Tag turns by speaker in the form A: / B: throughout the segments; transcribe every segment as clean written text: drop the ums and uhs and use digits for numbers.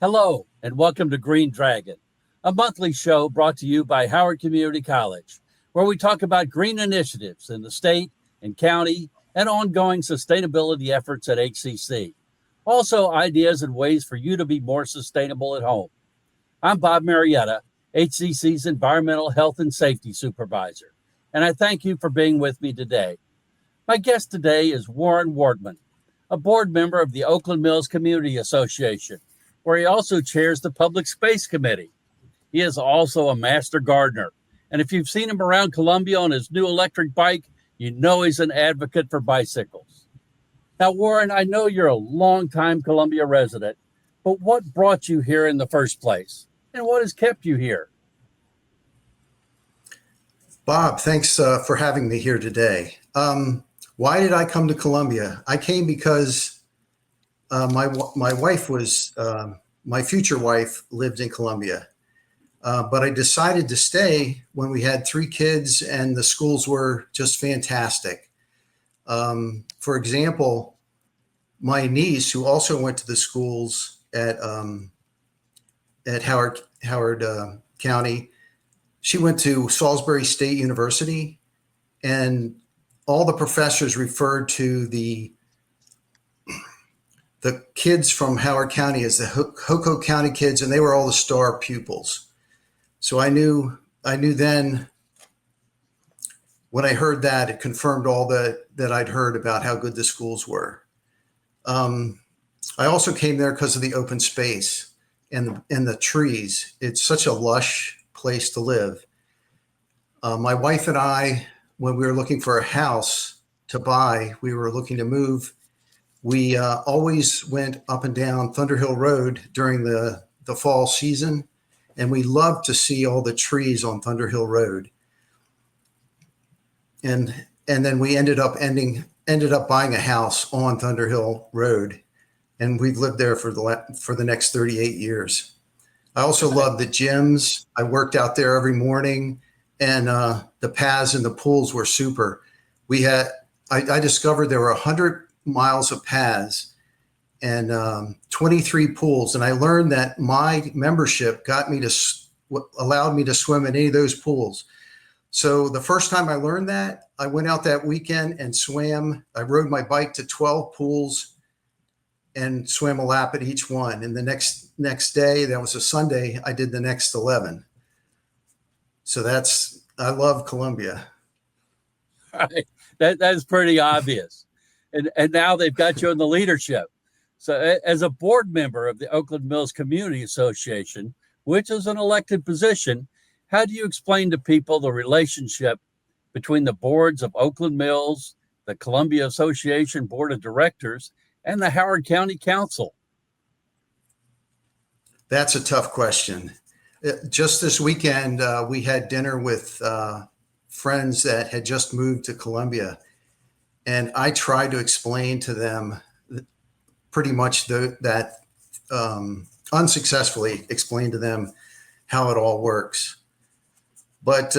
A: Hello, and welcome to Green Dragon, a monthly show brought to you by Howard Community College, where we talk about green initiatives in the state and county and ongoing sustainability efforts at HCC. Also, ideas and ways for you to be more sustainable at home. I'm Bob Marietta, HCC's Environmental Health and Safety Supervisor, and I thank you for being with me today. My guest today is Warren Wortman, a board member of the Oakland Mills Community Association, where he also chairs the Public Space Committee. He is also a master gardener, and if you've seen him around Columbia on his new electric bike, you know he's an advocate for bicycles. Now, Warren, I know you're a longtime Columbia resident, but what brought you here in the first place, and what has kept you here?
B: Bob, thanks for having me here today. Why did I come to Columbia? I came because my wife was, my future wife lived in Columbia, but I decided to stay when we had 3 kids and the schools were just fantastic. For example, my niece, who also went to the schools at Howard County, she went to Salisbury State University, and all the professors referred to the kids from Howard County as the Hoco County kids, and they were all the star pupils. So I knew then when I heard that, it confirmed all that I'd heard about how good the schools were. I also came there because of the open space and the trees. It's such a lush place to live. My wife and I, when we were looking for a house to buy, we were looking to move. We always went up and down Thunderhill Road during the fall season, and we loved to see all the trees on Thunderhill Road. And then we ended up buying a house on Thunderhill Road, and we've lived there for the next 38 years. I also love the gyms. I worked out there every morning, and the paths and the pools were super. I discovered there were 100 miles of paths and 23 pools. And I learned that my membership allowed me to swim in any of those pools. So the first time I learned that, I went out that weekend and swam. I rode my bike to 12 pools and swam a lap at each one. And the next day, that was a Sunday, I did the next 11. So I love Columbia.
A: Right. That's pretty obvious. And now they've got you in the leadership. So as a board member of the Oakland Mills Community Association, which is an elected position, how do you explain to people the relationship between the boards of Oakland Mills, the Columbia Association Board of Directors, and the Howard County Council?
B: That's a tough question. Just this weekend, we had dinner with friends that had just moved to Columbia. And I tried to explain to them pretty much that unsuccessfully explain to them how it all works. But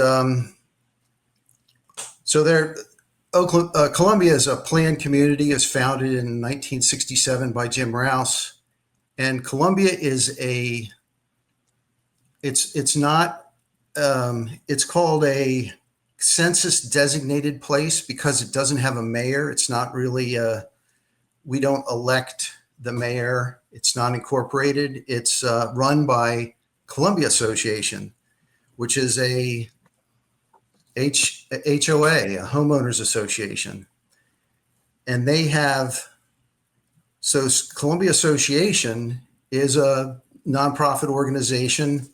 B: Columbia is a planned community. Is founded in 1967 by Jim Rouse, and Columbia is it's called a census designated place because it doesn't have a mayor. It's not really we don't elect the mayor. It's not incorporated. It's run by Columbia Association, which is a HOA, a homeowners association. And Columbia Association is a nonprofit organization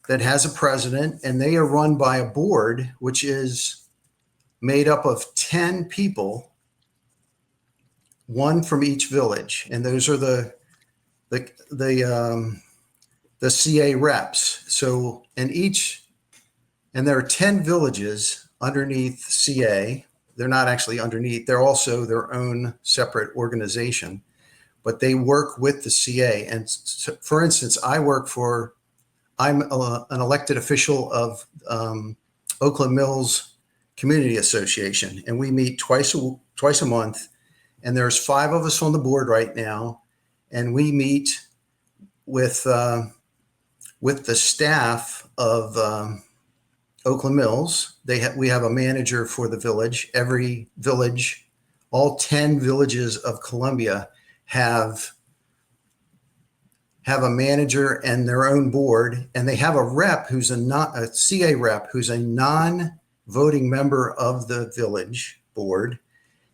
B: that has a president, and they are run by a board, which is made up of 10 people, one from each village. And those are the CA reps. So, and there are 10 villages underneath CA. They're not actually underneath. They're also their own separate organization, but they work with the CA. And so, for instance, I'm an elected official of Oakland Mills Community Association, and we meet twice a month. And there's 5 of us on the board right now, and we meet with the staff of Oakland Mills. We have a manager for the village. Every village, all 10 villages of Columbia have a manager and their own board, and they have a rep who's a CA rep who's a non-voting member of the village board,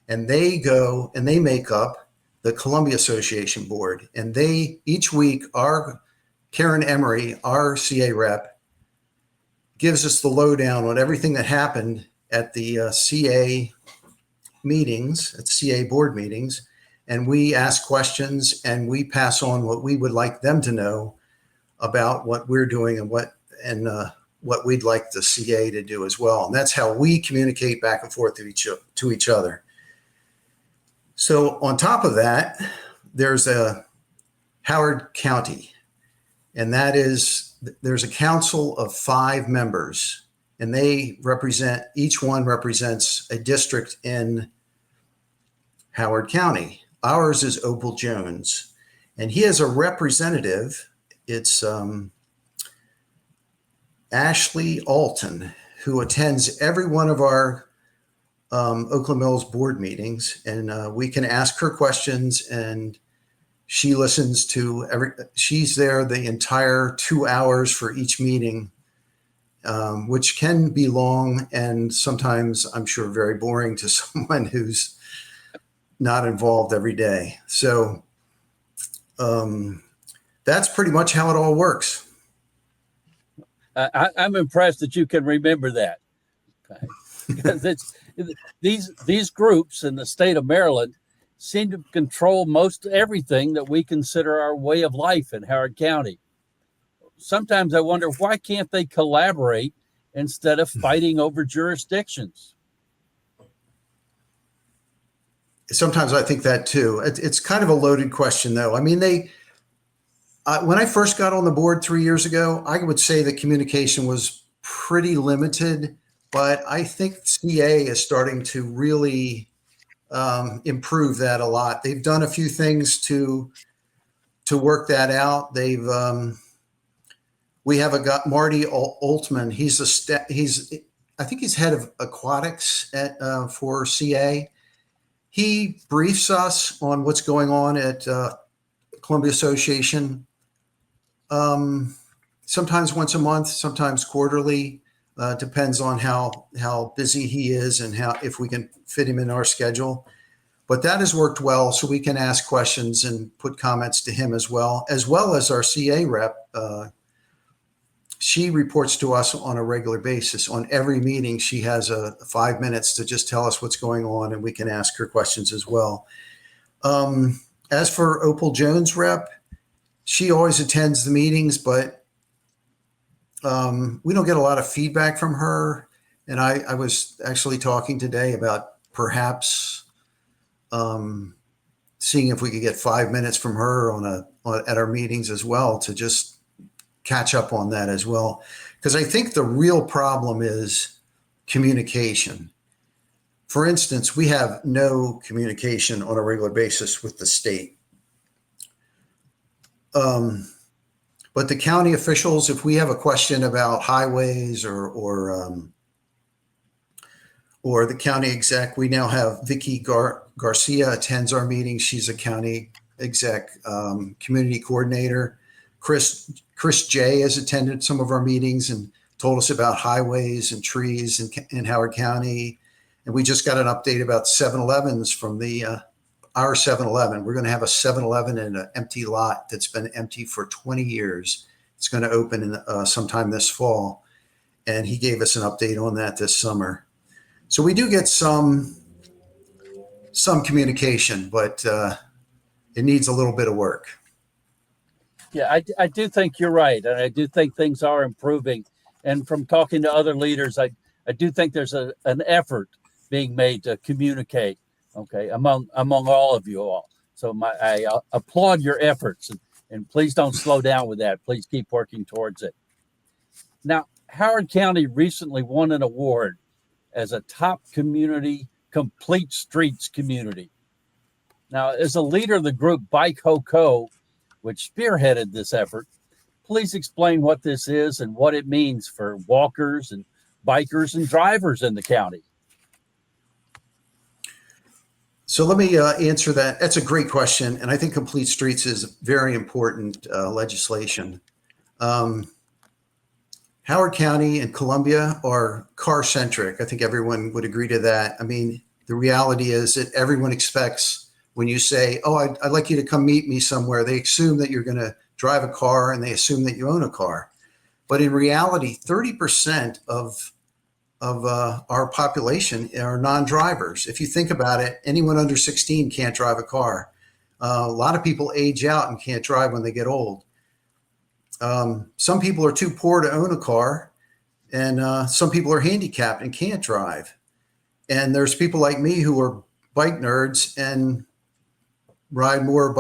B: and they go and they make up the Columbia Association board. And they each week, our Karen Emery, our CA rep, gives us the lowdown on everything that happened at the CA meetings, at CA board meetings. And we ask questions and we pass on what we would like them to know about what we're doing and what we'd like the CA to do as well. And that's how we communicate back and forth to each other. So on top of that, there's a Howard County, and there's a council of 5 members, and each one represents a district in Howard County. Ours is Opal Jones, and he has a representative. It's Ashley Alton, who attends every one of our Oakland Mills board meetings, and we can ask her questions, and she listens to she's there the entire 2 hours for each meeting, which can be long and sometimes, I'm sure, very boring to someone who's not involved every day. So that's pretty much how it all works.
A: I'm impressed that you can remember that. Okay. Because these groups in the state of Maryland seem to control most everything that we consider our way of life in Howard County. Sometimes I wonder, why can't they collaborate instead of fighting over jurisdictions?
B: Sometimes I think that too. It's kind of a loaded question, though. I mean, when I first got on the board 3 years ago, I would say the communication was pretty limited, but I think CA is starting to really improve that a lot. They've done a few things to work that out. We have Marty Altman. I think he's head of aquatics for CA. He briefs us on what's going on at Columbia Association. Sometimes once a month, sometimes quarterly. Depends on how busy he is and if we can fit him in our schedule. But that has worked well, so we can ask questions and put comments to him as well as our CA rep. She reports to us on a regular basis. On every meeting, she has 5 minutes to just tell us what's going on, and we can ask her questions as well. As for Opal Jones rep, she always attends the meetings, but we don't get a lot of feedback from her. And I was actually talking today about perhaps seeing if we could get 5 minutes from her at our meetings as well, to just catch up on that as well. Because I think the real problem is communication. For instance, we have no communication on a regular basis with the state. But the county officials, if we have a question about highways or the county exec, we now have Vicky Garcia attends our meetings. She's a county exec, community coordinator. Chris J has attended some of our meetings and told us about highways and trees in Howard County. And we just got an update about 7-Elevens from our 7-Eleven. We're going to have a 7-Eleven in an empty lot that's been empty for 20 years. It's going to open sometime this fall. And he gave us an update on that this summer. So we do get some communication, but it needs a little bit of work.
A: Yeah, I do think you're right. And I do think things are improving. And from talking to other leaders, I do think there's an effort being made to communicate, okay, among all of you all. So I applaud your efforts, and please don't slow down with that. Please keep working towards it. Now, Howard County recently won an award as a top community, complete streets community. Now, as a leader of the group Bike Ho Co, which spearheaded this effort. Please explain what this is and what it means for walkers and bikers and drivers in the county.
B: So let me answer that. That's a great question. And I think Complete Streets is very important legislation. Howard County and Columbia are car centric. I think everyone would agree to that. I mean, the reality is that everyone expects when you say, oh, I'd like you to come meet me somewhere, they assume that you're going to drive a car and they assume that you own a car. But in reality, 30% of our population are non-drivers. If you think about it, anyone under 16 can't drive a car. A lot of people age out and can't drive when they get old. Some people are too poor to own a car, and some people are handicapped and can't drive. And there's people like me who are bike nerds and ride more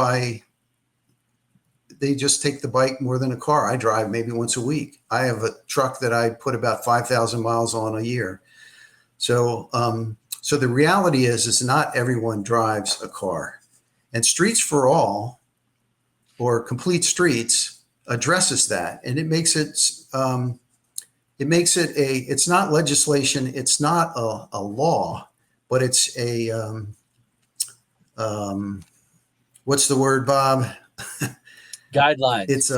B: they just take the bike more than a car. I drive maybe once a week. I have a truck that I put about 5,000 miles on a year. So the reality is not everyone drives a car. And Streets for All, or Complete Streets, addresses that. And it makes it it's not legislation, it's not a law, but it's what's the word, Bob?
A: Guidelines.
B: It's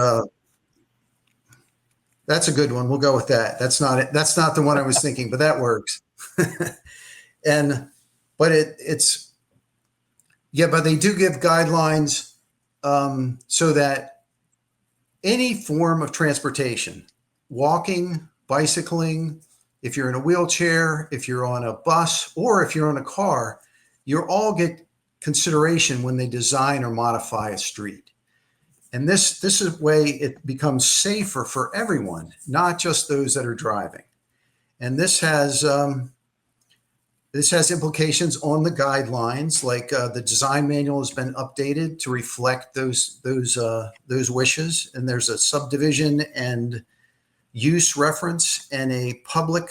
B: that's a good one. We'll go with that. That's not it. That's not the one I was thinking, but that works. But they do give guidelines so that any form of transportation, walking, bicycling, if you're in a wheelchair, if you're on a bus, or if you're on a car, you all get consideration when they design or modify a street. And this is a way it becomes safer for everyone, not just those that are driving. And this has implications on the guidelines, like the design manual has been updated to reflect those wishes. And there's a subdivision and use reference and a public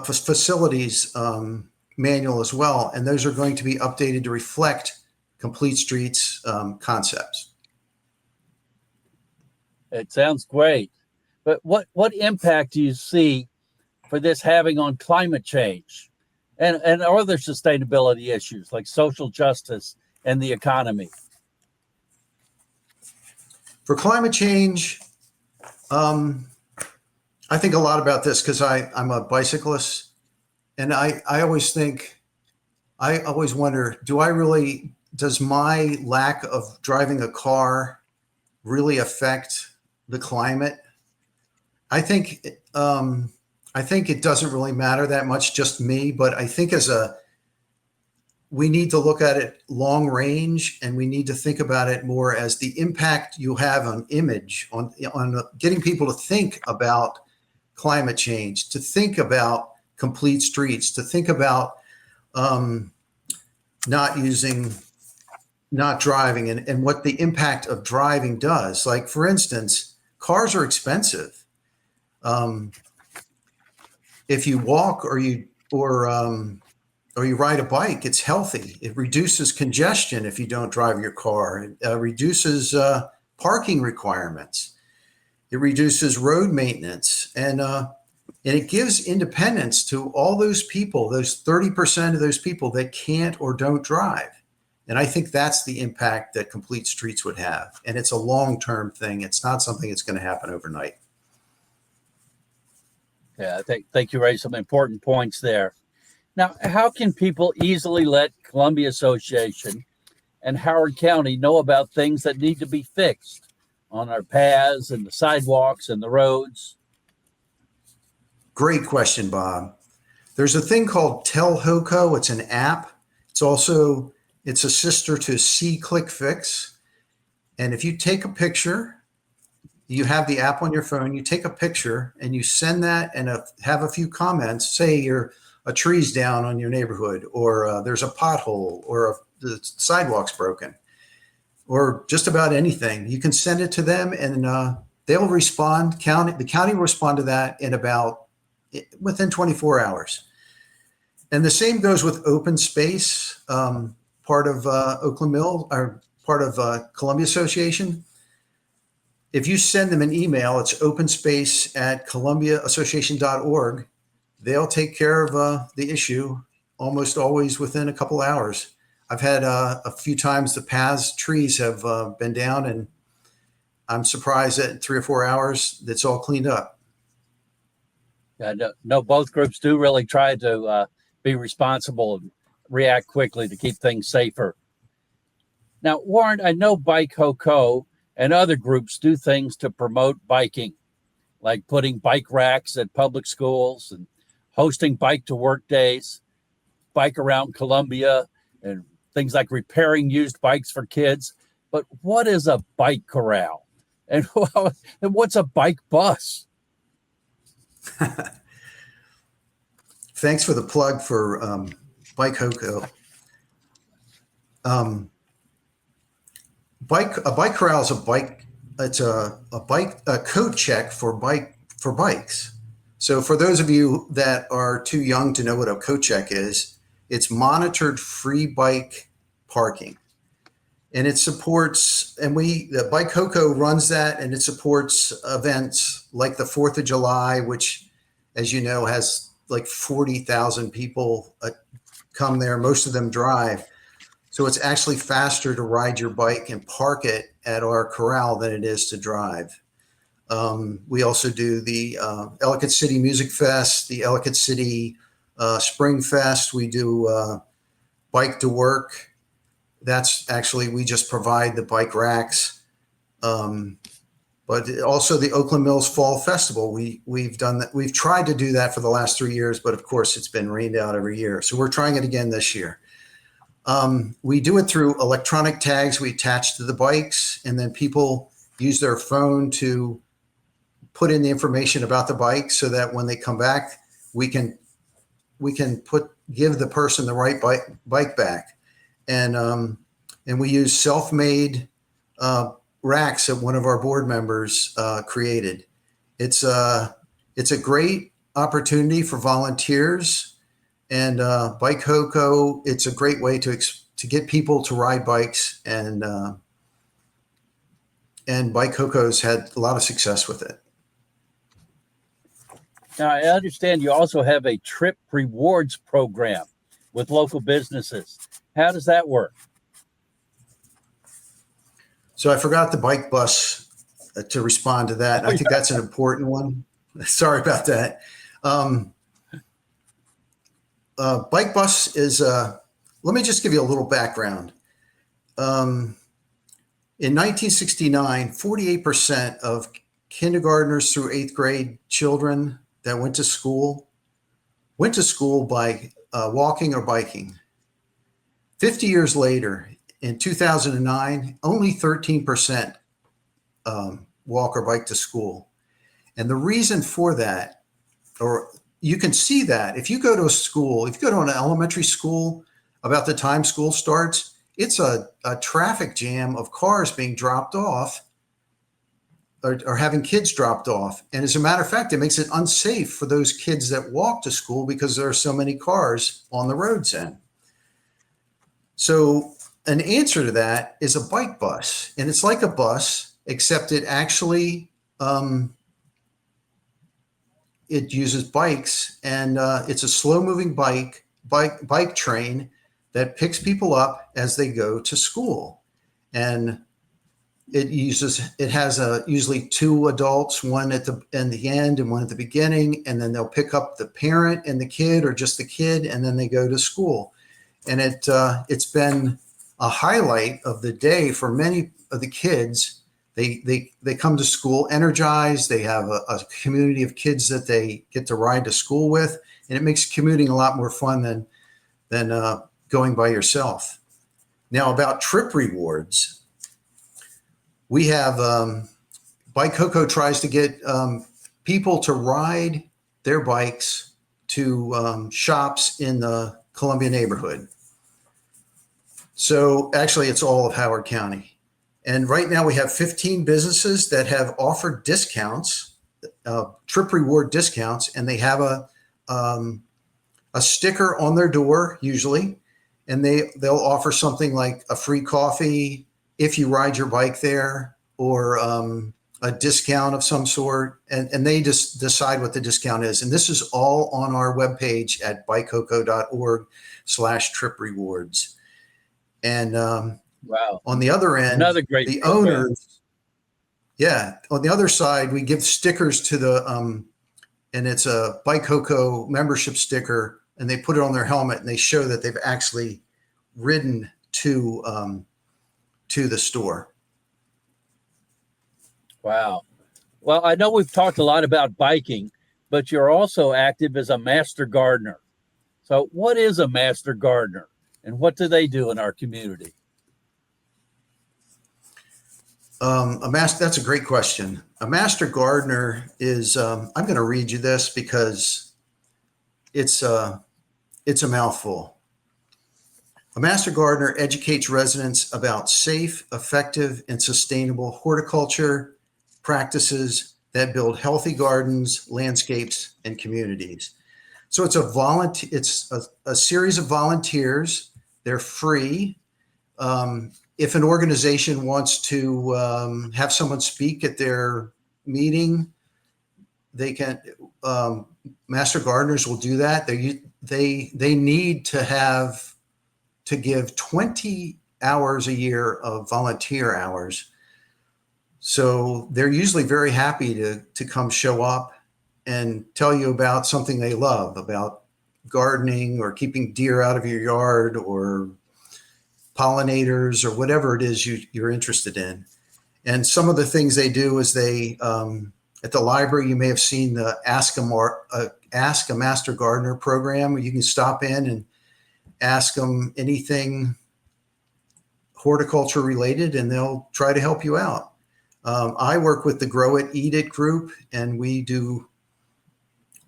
B: facilities manual as well. And those are going to be updated to reflect Complete Streets concepts.
A: It sounds great. But what impact do you see for this having on climate change and other sustainability issues like social justice and the economy?
B: For climate change, I think a lot about this because I'm a bicyclist, and I always wonder, does my lack of driving a car really affect the climate? I think it doesn't really matter that much, just me, but I think we need to look at it long range, and we need to think about it more as the impact you have on image, on getting people to think about climate change, to think about complete streets, to think about not driving and what the impact of driving does. Like, for instance, cars are expensive. If you walk or you ride a bike, it's healthy. It reduces congestion if you don't drive your car. It reduces parking requirements. It reduces road maintenance, and it gives independence to all those people, those 30% of those people that can't or don't drive. And I think that's the impact that Complete Streets would have. And it's a long-term thing. It's not something that's going to happen overnight.
A: Yeah, I think you raised some important points there. Now, how can people easily let Columbia Association and Howard County know about things that need to be fixed on our paths and the sidewalks and the roads?
B: Great question, Bob. There's a thing called Telhoco. It's an app. It's a sister to See Click Fix. And if you take a picture, you have the app on your phone, you take a picture and you send that and have a few comments, say a tree's down on your neighborhood, or there's a pothole, or the sidewalk's broken, or just about anything. You can send it to them, and they'll respond. The county will respond to that within 24 hours. And the same goes with open space. part of Oakland Mills, or part of Columbia Association. If you send them an email, it's openspace@columbiaassociation.org. They'll take care of the issue almost always within a couple hours. I've had a few times the trees have been down, and I'm surprised that in 3 or 4 hours, it's all cleaned up.
A: No, both groups do really try to be responsible and react quickly to keep things safer. Now, Warren, I know Bike Hoco and other groups do things to promote biking, like putting bike racks at public schools and hosting bike to work days, bike around Columbia, and things like repairing used bikes for kids. But what is a bike corral? And what's a bike bus?
B: Thanks for the plug for Bike Hoco. A bike corral is a code check for bikes. So for those of you that are too young to know what a code check is, it's monitored free bike parking. And it supports, and the Bike Hoco runs that, and it supports events like the 4th of July, which, as you know, has like 40,000 people come there. Most of them drive. So it's actually faster to ride your bike and park it at our corral than it is to drive. We also do the Ellicott City Music Fest, the Ellicott City Spring Fest. We do Bike to Work. That's actually, we just provide the bike racks. But also the Oakland Mills Fall Festival. We've done that. We've tried to do that for the last 3 years, but of course it's been rained out every year. So we're trying it again this year. We do it through electronic tags we attach to the bikes, and then people use their phone to put in the information about the bike so that when they come back, we can give the person the right bike back. And we use self-made racks that one of our board members created. It's a great opportunity for volunteers, and Bike Hoco, it's a great way to get people to ride bikes, and Bike Hoco's had a lot of success with it.
A: Now, I understand you also have a trip rewards program with local businesses. How does that work?
B: So I forgot the bike bus to respond to that. I think that's an important one. Sorry about that. Bike bus is, let me just give you a little background. In 1969, 48% of kindergartners through 8th grade children that went to school by walking or biking. 50 years later, in 2009, only 13% walk or bike to school. And the reason for that, or you can see that if you go to a school, if you go to an elementary school, about the time school starts, it's a traffic jam of cars being dropped off or having kids dropped off. And as a matter of fact, it makes it unsafe for those kids that walk to school because there are so many cars on the roads then. So an answer to that is a bike bus. And it's like a bus, except it actually, it uses bikes, and it's a slow moving bike train that picks people up as they go to school. And it has usually 2 adults, one at the end and one at the beginning, and then they'll pick up the parent and the kid, or just the kid, and then they go to school. And it's been a highlight of the day for many of the kids. They come to school energized. They have a community of kids that they get to ride to school with, and it makes commuting a lot more fun than going by yourself. Now, about trip rewards, we have Bike Hoco tries to get people to ride their bikes to shops in the Columbia neighborhood. So actually, it's all of Howard County. And right now we have 15 businesses that have offered discounts, trip reward discounts, and they have a sticker on their door usually, and they'll offer something like a free coffee if you ride your bike there, or a discount of some sort, and they just decide what the discount is. And this is all on our webpage at bikecoco.org/trip rewards. And
A: Wow.
B: on the other end,
A: Another great
B: the
A: program.
B: owners, yeah, on the other side, we give stickers to the, and it's a Bike Coco membership sticker, and they put it on their helmet and they show that they've actually ridden to the store.
A: Wow. Well, I know we've talked a lot about biking, but you're also active as a master gardener. So what is a master gardener, and what do they do in our community?
B: That's a great question. A master gardener is, I'm going to read you this because it's a mouthful. A master gardener educates residents about safe, effective, and sustainable horticulture practices that build healthy gardens, landscapes, and communities. So it's a series of volunteers. They're free. If an organization wants to have someone speak at their meeting, they can. Master gardeners will do that. They need to give 20 hours a year of volunteer hours. So they're usually very happy to come show up and tell you about something they love, about gardening or keeping deer out of your yard or pollinators or whatever it is you're interested in. And some of the things they do is they, at the library, you may have seen the Ask a Master Gardener program, where you can stop in and ask them anything horticulture related, and they'll try to help you out. I work with the Grow It, Eat It group, and we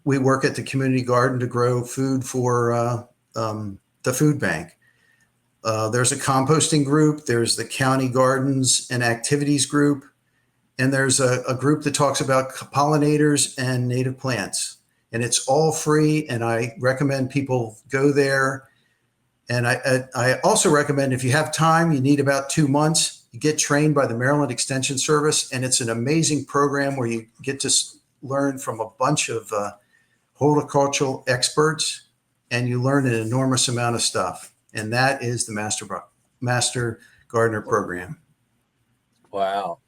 B: work at the community garden to grow food for the food bank. There's a composting group, there's the county gardens and activities group, and there's a group that talks about pollinators and native plants. And it's all free, and I recommend people go there. And I also recommend, if you have time, you need about 2 months, you get trained by the Maryland Extension Service, and it's an amazing program where you get to learn from a bunch of horticultural experts, and you learn an enormous amount of stuff. And that is the Master Gardener program.
A: Wow.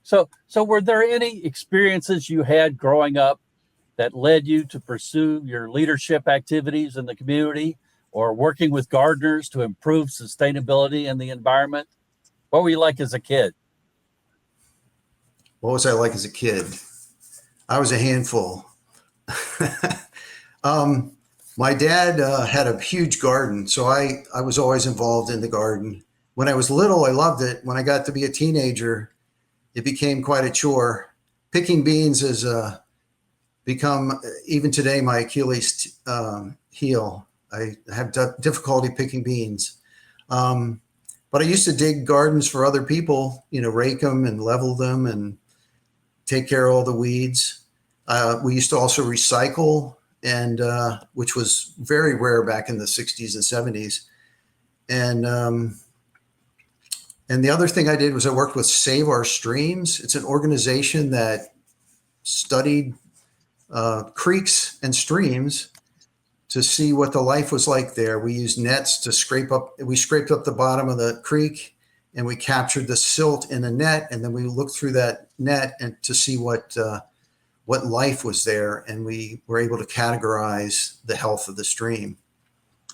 A: So were there any experiences you had growing up that led you to pursue your leadership activities in the community, or working with gardeners to improve sustainability in the environment? What were you like as a kid?
B: What was I like as a kid? I was a handful. My dad had a huge garden, so I was always involved in the garden. When I was little, I loved it. When I got to be a teenager, it became quite a chore. Picking beans has become, even today, my Achilles heel. I have difficulty picking beans. But I used to dig gardens for other people, rake them and level them and take care of all the weeds. We used to also recycle, and which was very rare back in the 60s and 70s. And the other thing I did was I worked with Save Our Streams. It's an organization that studied creeks and streams to see what the life was like there. We used nets to scraped up the bottom of the creek, and we captured the silt in a net, and then we looked through that net and to see what life was there, and we were able to categorize the health of the stream.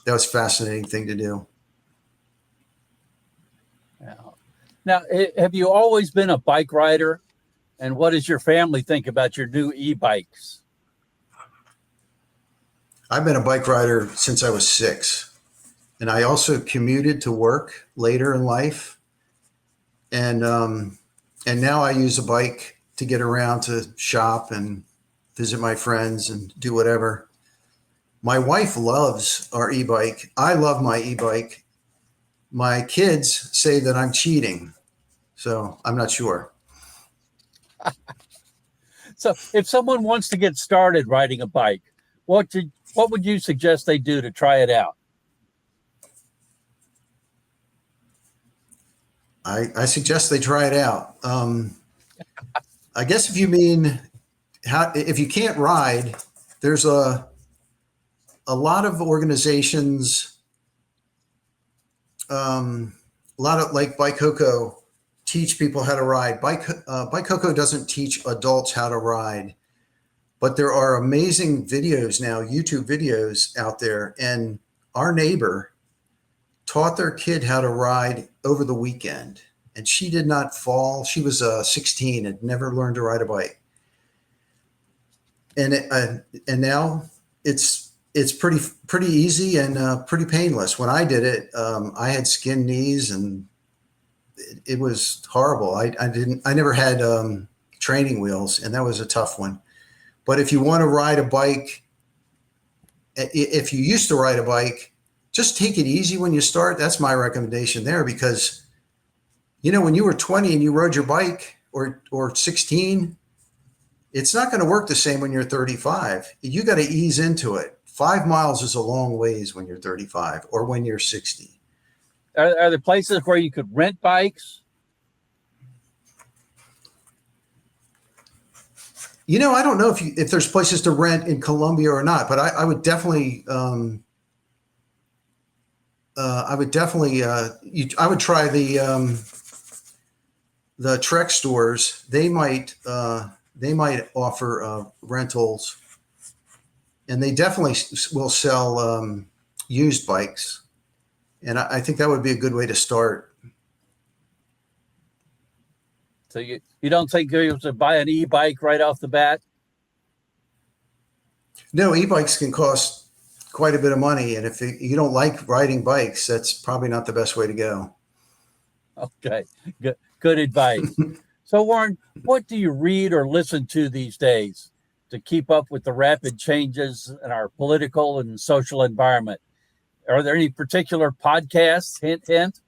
B: That was a fascinating thing to do.
A: Now, have you always been a bike rider? And what does your family think about your new e-bikes?
B: I've been a bike rider since I was 6, and I also commuted to work later in life. And now I use a bike to get around to shop and visit my friends and do whatever. My wife loves our e-bike. I love my e-bike. My kids say that I'm cheating, so I'm not sure.
A: So if someone wants to get started riding a bike, what would you suggest they do to try it out?
B: I suggest they try it out. I guess if you mean if you can't ride, there's a lot of organizations, a lot of like Bike Coco teach people how to ride. Bike Coco doesn't teach adults how to ride, but there are amazing videos now, YouTube videos out there. And our neighbor taught their kid how to ride over the weekend, and she did not fall. She was 16 and never learned to ride a bike. And now it's pretty easy and pretty painless. When I did it, I had skinned knees and it was horrible. I never had training wheels, and that was a tough one. But if you want to ride a bike, if you used to ride a bike, just take it easy when you start. That's my recommendation there, because, when you were 20 and you rode your bike or 16, it's not going to work the same when you're 35. You got to ease into it. 5 miles is a long ways when you're 35 or when you're 60.
A: Are there places where you could rent bikes?
B: I don't know if there's places to rent in Columbia or not, but I would definitely, I would try the Trek stores. They might offer rentals, and they definitely will sell used bikes. And I think that would be a good way to start.
A: So you don't think you're able to buy an e-bike right off the bat?
B: No, e-bikes can cost quite a bit of money. And if you don't like riding bikes, that's probably not the best way to go.
A: Okay, good advice. So Warren, what do you read or listen to these days to keep up with the rapid changes in our political and social environment? Are there any particular podcasts? Hint, hint.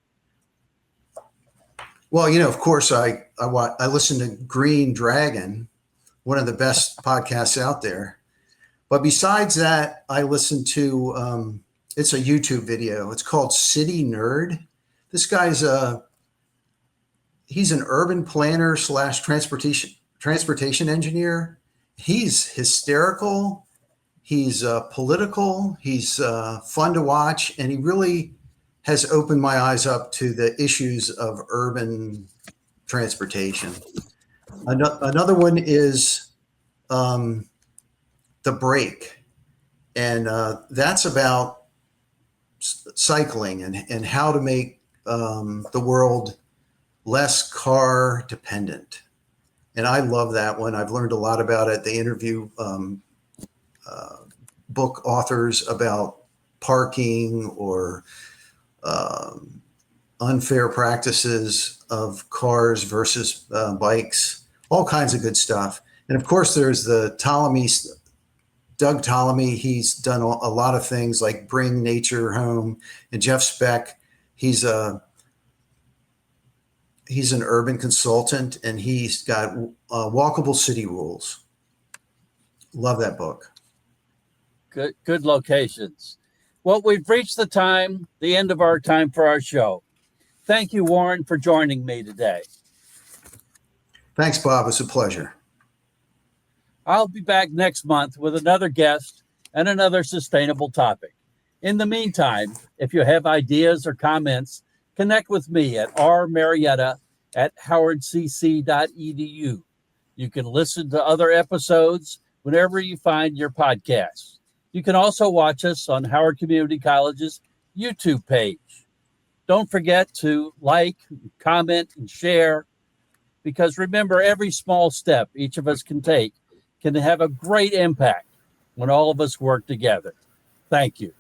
B: Well, of course, I listen to Green Dragon, one of the best podcasts out there. But besides that, I listen to it's a YouTube video. It's called City Nerd. This guy's he's an urban planner / transportation engineer. He's hysterical. He's political. He's fun to watch, and he really has opened my eyes up to the issues of urban transportation. Another one is The Break, and that's about cycling and how to make the world less car dependent. And I love that one. I've learned a lot about it. They interview book authors about parking or unfair practices of cars versus bikes, all kinds of good stuff. And of course, there's the Doug Ptolemy. He's done a lot of things like Bring Nature Home. And Jeff Speck, he's an urban consultant, and he's got Walkable City Rules. Love that book.
A: Good locations. Well, we've reached the end of our time for our show. Thank you, Warren, for joining me today.
B: Thanks, Bob. It's a pleasure.
A: I'll be back next month with another guest and another sustainable topic. In the meantime, if you have ideas or comments, connect with me at rmarietta@howardcc.edu. You can listen to other episodes whenever you find your podcasts. You can also watch us on Howard Community College's YouTube page. Don't forget to like, comment, and share, because remember, every small step each of us can take can have a great impact when all of us work together. Thank you.